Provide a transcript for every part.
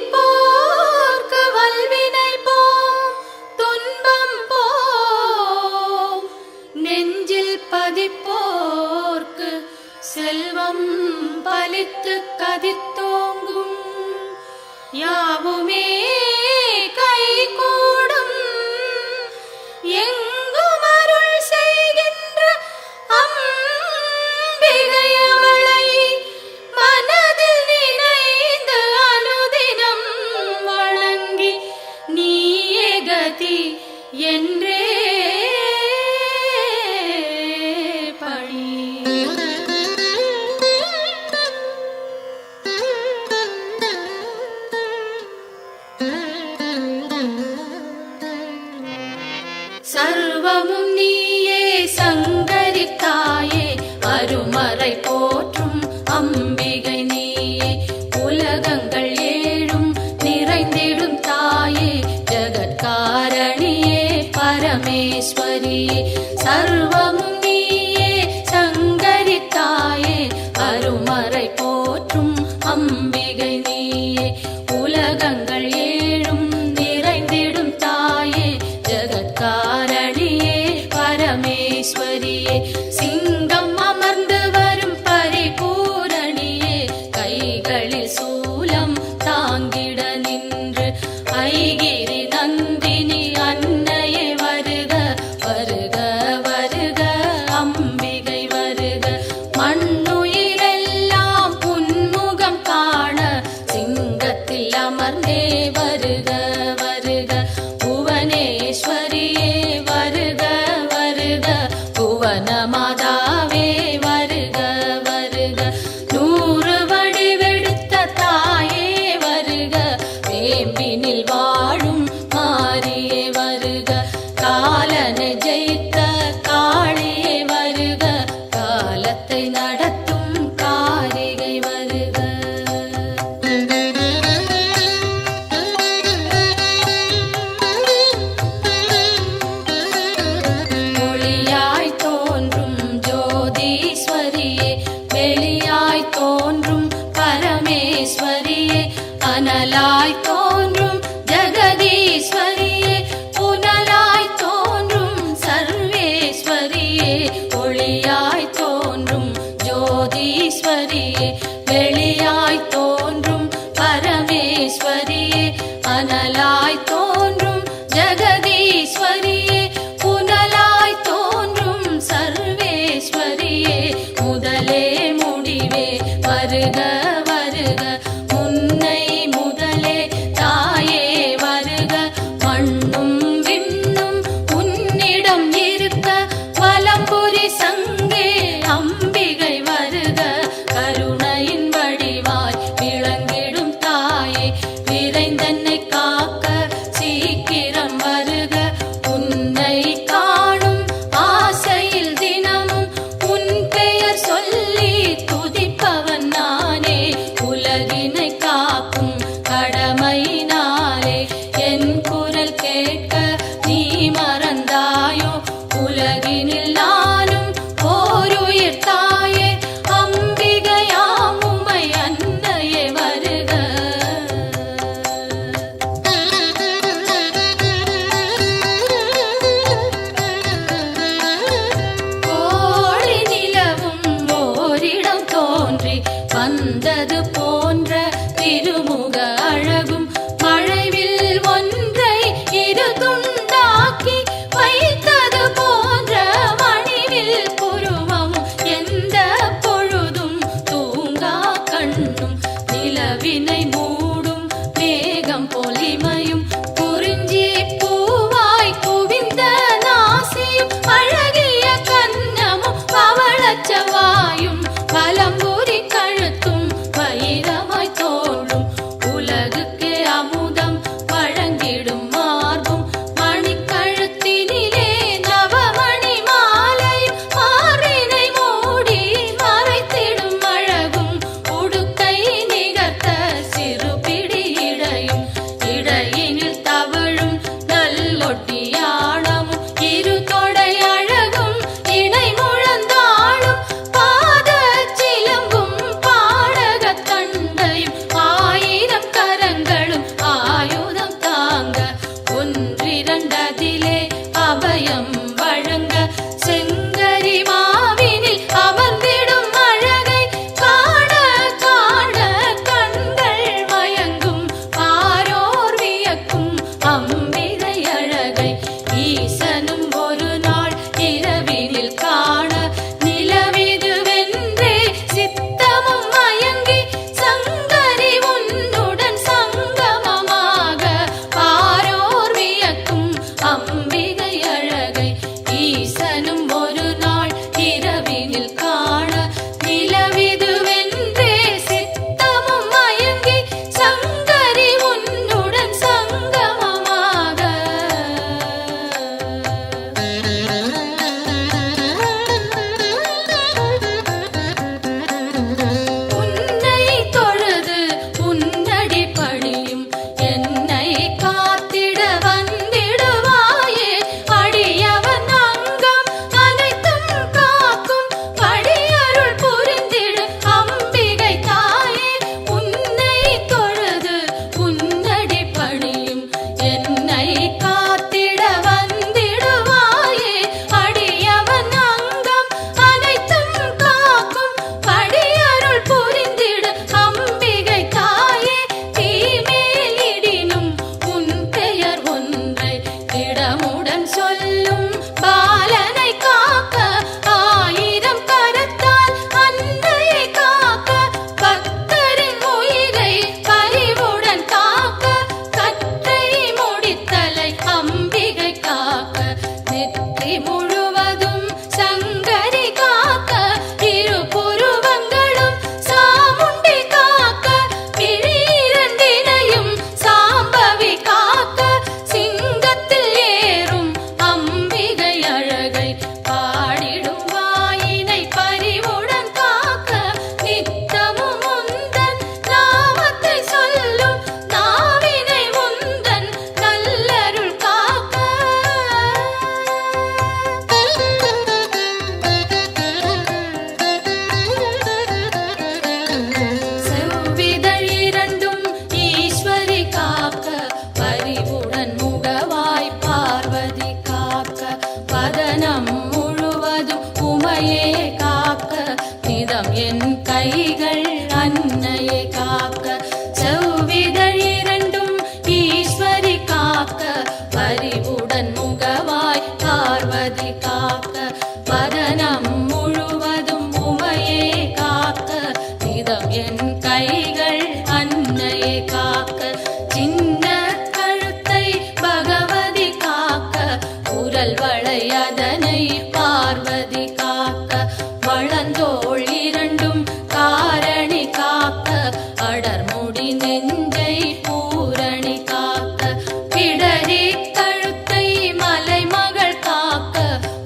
துதிப்போர்க்கு வல்வினை போம் துன்பம் போம் நெஞ்சில் பதிப்போர்க்கு செல்வம் பலித்து கதித்தோங்கும் யாவுமே கைகூடும் எங்கும் அருள் செய்கின்ற அம்பிகையவளை மனதில் நினைந்து அனுதினம் வணங்கி நீயே கதி என்றே பணி. சர்வமும் நீயே சங்கரி தாயே அருமறை போற்றும் அம்பிகை நீயே உலகங்கள் ஏழும் நிறைந்திடும் தாயே ஜகத்காரணியே பரமேஸ்வரியே சர்வமும் நீயே சங்கரி தாயே அருமறை போற்றும் அம்பிகை நீயே உலகங்கள் ஏழும் நிறைந்திடும் தாயே ஜகத்காரணியே பரமேஸ்வரியே சிங்கம் அமர்ந்து வரும் பரிபூரணியே கைகளில் சூலம் தாங்கிட நின்று ஐகிரி நந்தினி அன்னையே வருக வருக வருக அம்பிகை வருக மண்ணுயிரெல்லாம் புன்முகம் காண சிங்கத்தில் அமர்ந்தே வருக வருக புவனேஸ்வரியே வருக வருக புவன மாதாவே வருக வருக நூறு வடிவெடுத்த தாயே வருக வேம்பினில் வாழும் மாரியே வருக காலனை ஜெயித்த காளியே வருக காலத்தை நடத்தும் காரிகை வருக. ஒளியாய் தோன்றும் ஜோதீஸ்வரியே வெளியாய் தோன்றும் பரமேஸ்வரியே அனலாய் தோன்றும் ஜெகதீஸ்வரியே புனலாய் தோன்றும் சர்வ முழுவதும் பாலனை காக்க, ஆயிரம் கரத்தால் அன்னையை காக்க, பக்தரின் உயிரை பரிவுடன் காக்க, கற்றை முடித்தலை அம்பிகை காக்க, நெற்றி முழுவதும் சங்கரி காக்க, இரு புருவங்களும் சாமுண்டி காக்க, விழிரண்டினையும் சாம்பவி காக்க, சிங்கத்தில் ஏறும் அம்பிகை அழகை பாடிடும் வாயினை பரிவுடன் காக்க, நித்தமும் உந்தன் நாமத்தை சொல்லும் நாவினை உந்தன் நல்லருள் காக்க. செவ்விதழ் இரண்டும் ஈஸ்வரி காக்க, பரிவுடன் முகவாய் பார்வதி காக்க, வதனம் முழுவதும் உமையே காக்க, நிதம் என் கைகள் அன்னையை காக்க. செவ்விதழ் இரண்டும் ஈஸ்வரி காக்க, பரிவுடன் முகவாய் பார்வதி காக்க, வதனம் முழுவதும் உமையே காக்க, நிதம் என் கைகள் அன்னையை காக்க. சின்ன கழுத்தை பகவதி காக்க, உரல் வளை அதனை பார்வதி காக்க, வளந்தோள் இரண்டும் காரணி காக்க, அடர்முடி நெஞ்சை பூரணி காக்க, பிடரி கழுத்தை மலைமகள் காக்க,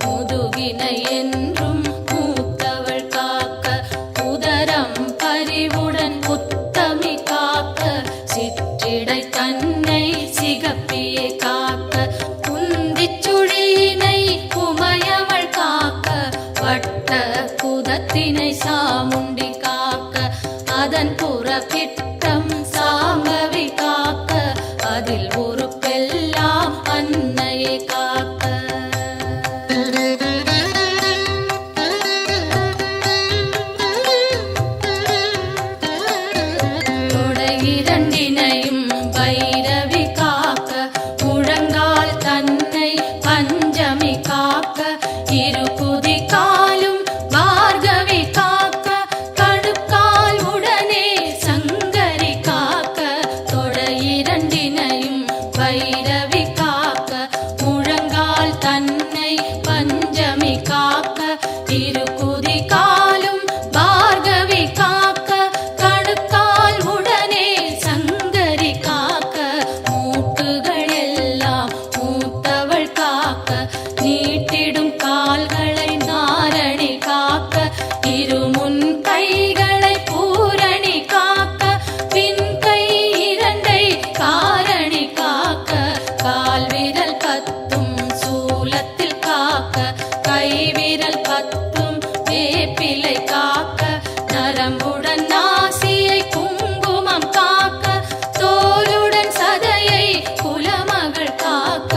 முதுகினை என்றும் மூத்தவள் காக்க, உதரம் பரிவுடன் உத்தமி காக்க, சிற்றிடை தன்னை சிகப்பியை காக்க, குந்திச் சுழியினை உமையவள் காக்க, வட்ட குதத்தினை சாமுண்டி காக்க, அதன் புறப்பிட்டம் சாம்பவி காக்க, அதில் உறுப்பெல்லாம் அன்னையை காக்க. தொடை இரண்டினையும் பைரவி காக்க, முழங்கால் தன்னை பஞ்சமி காக்க, இரு குதி காலும் பார்கவி காக்க, கணுக்கால் உடனே சங்கரி காக்க, தொடை இரண்டினையும் பைரவி காக்க, முழங்கால் தன்னை பஞ்சமி காக்க, இரு குதி காலும் பார்கவி காக்க, கணுக்கால் உடனே சங்கரி காக்க, மூட்டுகள் எல்லாம் மூத்தவள் காக்க, நீட்டிடும் கால்களை நாரணி காக்க, இரு முன் கைகளை பூரணி காக்க, பின் கை இரண்டை காரணி காக்க, கால் விரல் பத்தும் சூலத்தில் காக்க, கை விரல் பத்தும் வேப்பிலை காக்க, நரம்புடன் நாசியை குங்குமம் காக்க, தோலுடன் சதையை குலமகள் காக்க.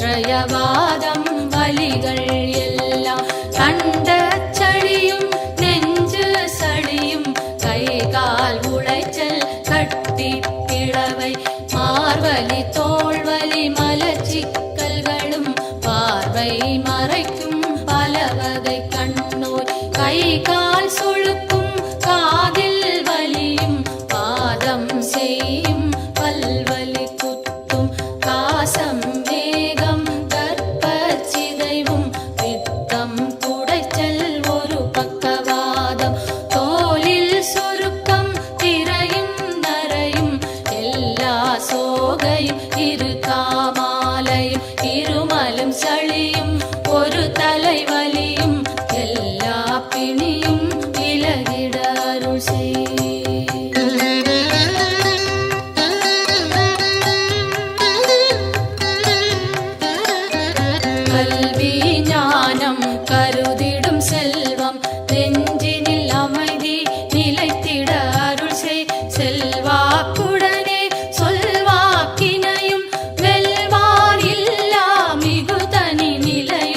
ക്ഷയവാദം വലികൾ എല്ലാം കണ്ട ചളിയും നെഞ്ച് സളിയും കൈകാൽ ഉളച്ചൽ കട്ടിപ്പിളവൈ മാർവലി തോൾവലി മലച്ചിക്കൽകളും പാർവൈ മറയ്ക്കും പലവകை കണ്ണൂർ കൈകാൽ സുളുക്കും കാതിൽ വലിയും പാദം ചെയ്യും പൽവലി കുത്തും കാസം വേഗം ഗർഭചിതൈവും പിത്തം കുടച്ചൽ ഒരു പക്കവാദം തോലിൽ സുരുക്കം തിരയും നരയും എല്ലാ സോകയും ഇരുകാമാലയും ഇരുമലും ചളിയും ഒരു തലൈവലിയും എല്ലാ പിണിയും വിലകിട അരുൾ கல்வி ஞானம் கருதிடும் செல்வம் நெஞ்சினில் அமைதி நிலைத்திட அருள் செய் செல்வாக்குடனே சொல்வாக்கினையும் வெல்வார் இல்லா மிகுதனி நிலையும்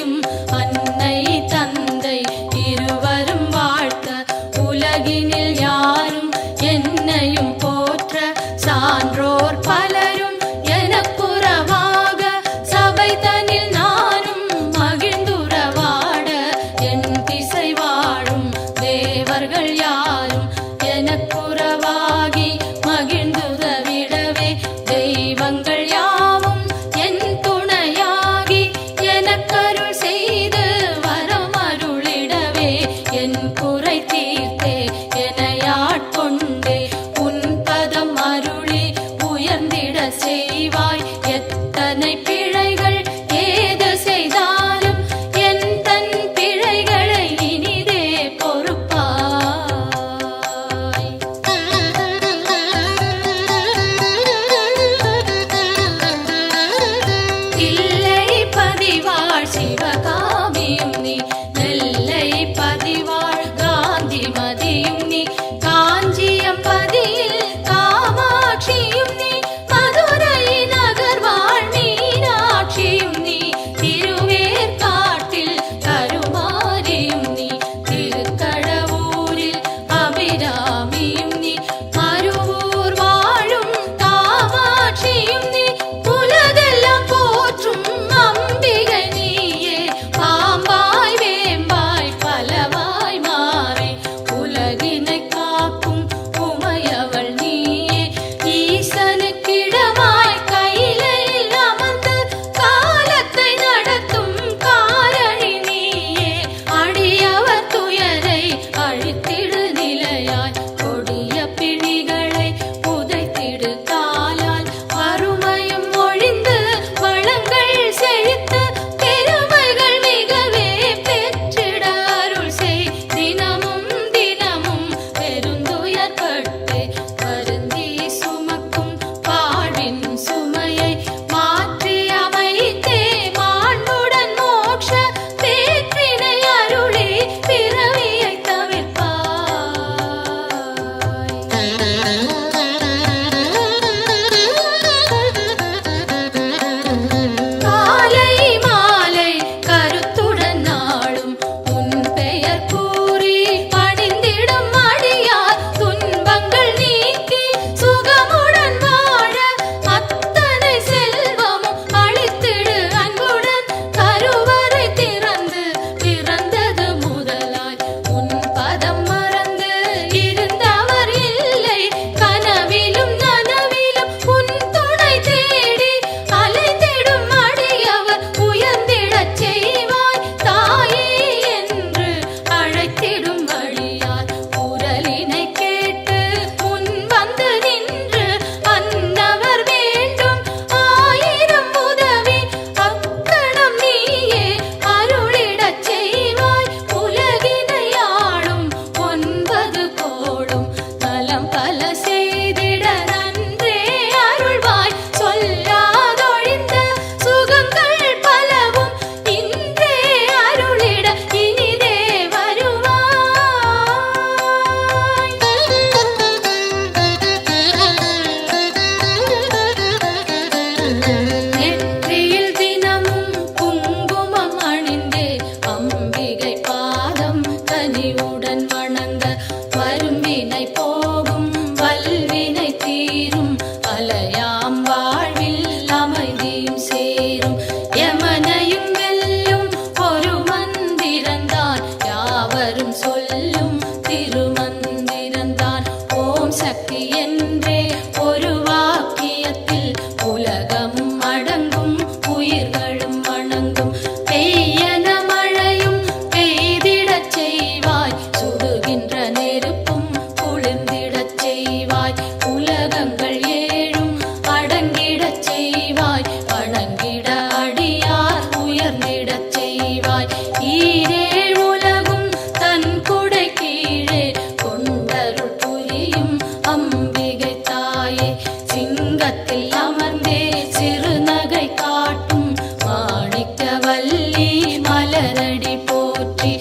வளர்ந்திடச் செய்வாய். ஈரேழ் உலகும் தன் குடை கீழே கொண்டருள் புரியும் அம்பிகை தாயே. சிங்கத்தில் அமர்ந்தே சிறுநகை காட்டும் மாணிக்கவல்லி மலரடி போற்றி.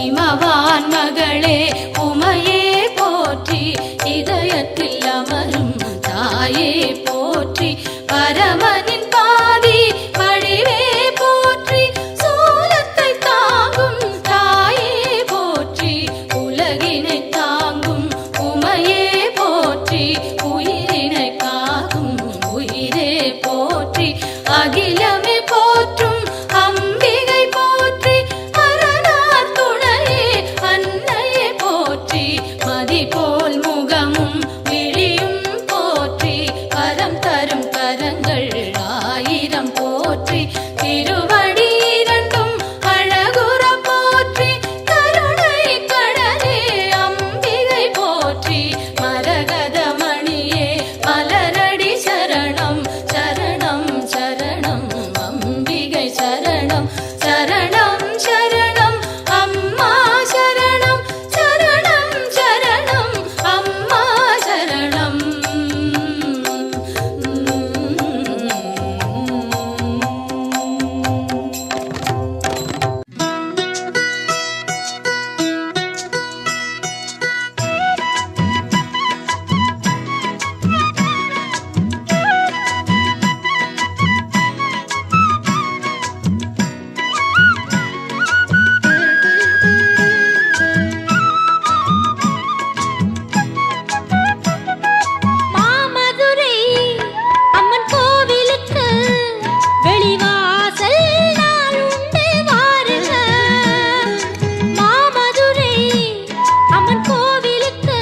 இமவான் மகளே உமையே போற்றி. இதயத்தில் அமரும் தாயே போற்றி. பரமனின் பாதி வடிவே போற்றி. சூலத்தை தாங்கும் தாயே போற்றி. உலகினை தாங்கும் உமையே போற்றி. உயிரினை காக்கும் உயிரே போற்றி. அகிலமே போற்றும் அம்பிகை போற்றி. அரணார் துணையே அன்னையே போற்றி. மதி போல் முகமும் விழியும் போற்றி. வரம் தரும் கரங்கள் ஆயிரம் போற்றி. திருவடி இரண்டும் அழகுற போற்றி. கருணை கடலே அம்பிகை போற்றி. மரகத மணியே மலரடி சரணம் சரணம் சரணம் அம்பிகை சரணம் சரணம் சரணம் அம்மா சரணம் சரணம் சரணம் அம்மா சரணம். மாமதுரை அம்மன் கோவிலுக்கு வெளிவாசல் நாள் உண்டு வாருங்க. மாமதுரை அம்மன் கோவிலுக்கு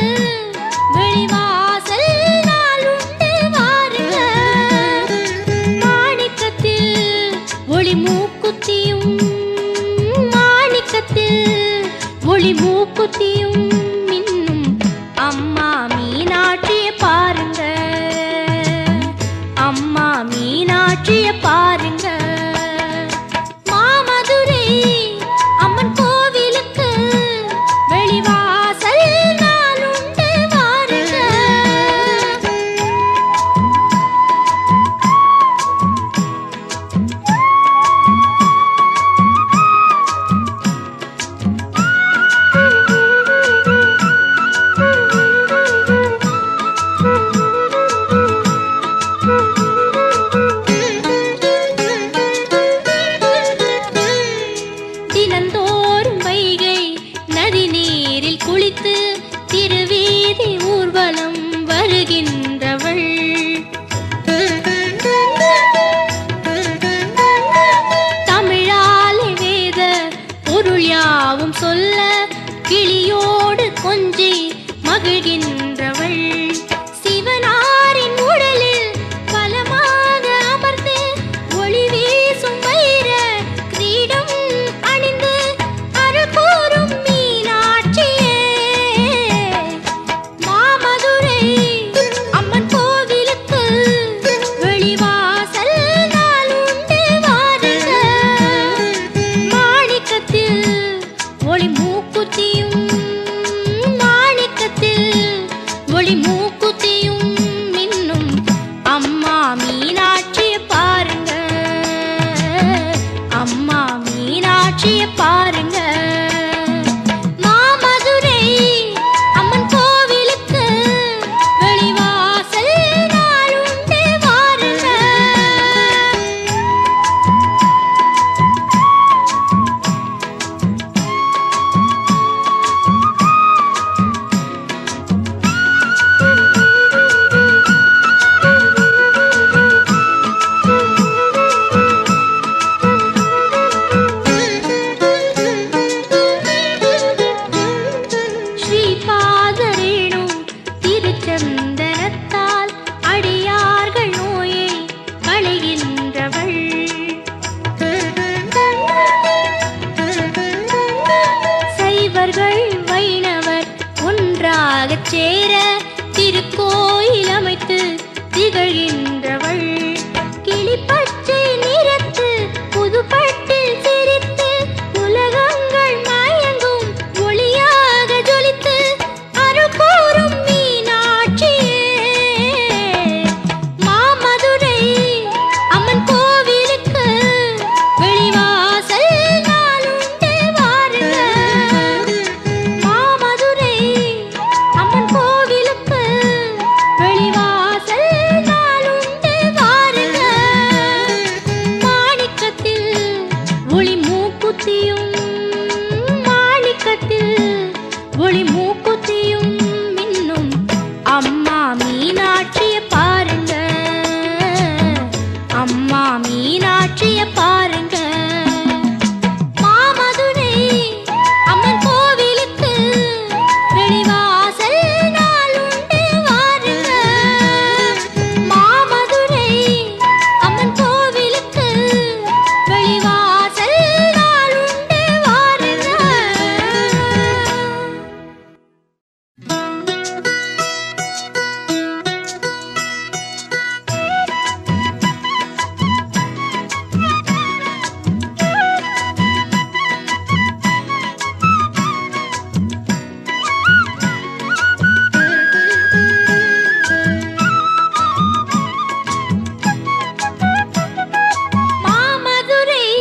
வெளிவாசல் நாள் உண்டு வாருங்க. மாணிக்கத்தில் ஒளி மூக்குத்தியும் மாணிக்கத்தில் ஒளி மூக்குத்தியும் மின்னும் அம்மா மீனாட்சிய பாருங்க. அம்மா மீனாட்சிய பாருங்க. மாமதுரை அம்மன் கோவிலுக்கு வெளிவாசல் நாள் உண்டு வாருங்க. தினந்தோறும் வைகை நதி நீரில் குளித்து திருவீதி ஊர்வலம் வருகின்றவள். தமிழாலே வேத பொருள் யாவும் சொல்ல கிளியோடு கொஞ்சி மகிழ்கின்றவள். சிவனாரின் உடலில் பலமாக அமர்ந்து ஒளி வீசும் வைர கிரீடம் அணிந்து அருள் கூறும் மீனாட்சியே. மாமதுரை அம்மன் கோவிலுக்கு வெளிவாசல் நாள் உண்டு வாருங்க. மாணிக்கத்தில் ஒளி மூக்குத்தியும் மாணிக்கத்தில் ஒளி மூக்குத்தியும் மின்னும் அம்மா மீனாட்சிய பாருங்க. அம்மா மீனாட்சிய பாருங்க. மாமதுரை அம்மன் கோவிலுக்கு வெளிவாசல் நாள் உண்டு வாருங்க. மூக்குத்தியும் மாணிக்கத்தில் ஒளி மூக்குத்தியும் மின்னும் அம்மா மீனாட்சிய பாருங்க, அம்மா மீனாட்சிய பாருங்க. மாமதுரை அம்மன் கோவிலுக்கு வெளிவாசல் நாள் உண்டு வாருங்க. மாமதுரை அம்மன் கோவிலுக்கு வெளிவாசல் நாள் உண்டு வாருங்க. மாமதுரை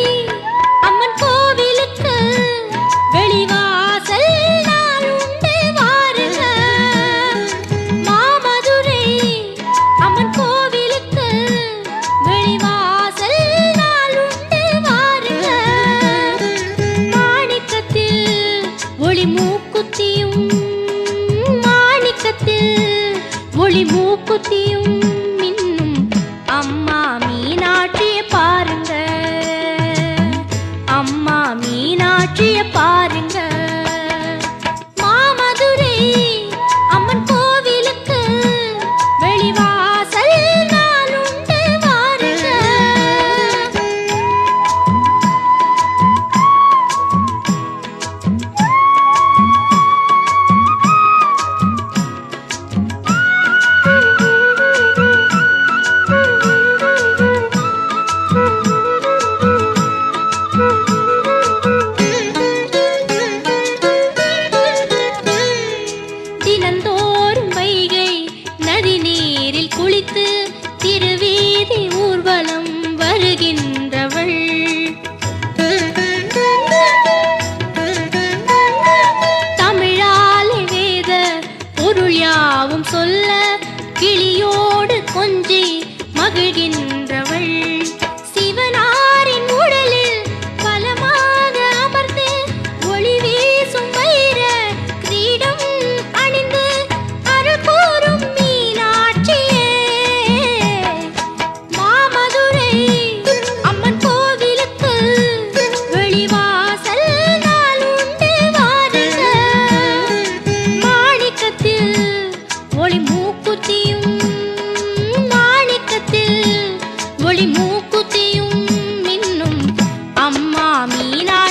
அம்மன் கோவிலுக்கு வெளிவாசல் நாள் உண்டு வாருங்க. மாமதுரை அம்மன் கோவிலுக்கு வெளிவாசல் நாள் உண்டு வாருங்க. மாணிக்கத்தில் ஒளி மூக்குத்தியும் மாணிக்கத்தில் ஒளி மூக்குத்தியும் மின்னும் அம்மா மீனாட்சிய பாருங்க, அம்மா மீனாட்சிய பாருங்க. மாமதுரை அம்மன் கோவிலுக்கு வெளிவாசல் நாள் உண்டு வாருங்க. தினந்தோறும் வைகை நதி நீரில் குளித்து திருவீதி ஊர்வலம் வருகின்றவள். தமிழாலே வேத பொருள் யாவும் சொல்ல கிளியோடு கொஞ்சி மகிழ்கின்றவள். சிவனாரின் உடலில் பலமாக அமர்ந்து ஒளி வீசும் வைர கிரீடம் அணிந்து அருள் கூறும் மீனாட்சியே. மாமதுரை அம்மன் கோவிலுக்கு வெளிவாசல் நாள் உண்டு வாருங்க. மாணிக்கத்தில் ஒளி மூக்குத்தியும் மாணிக்கத்தில் ஒளி மூக்குத்தியும் மின்னும் அம்மா மீனா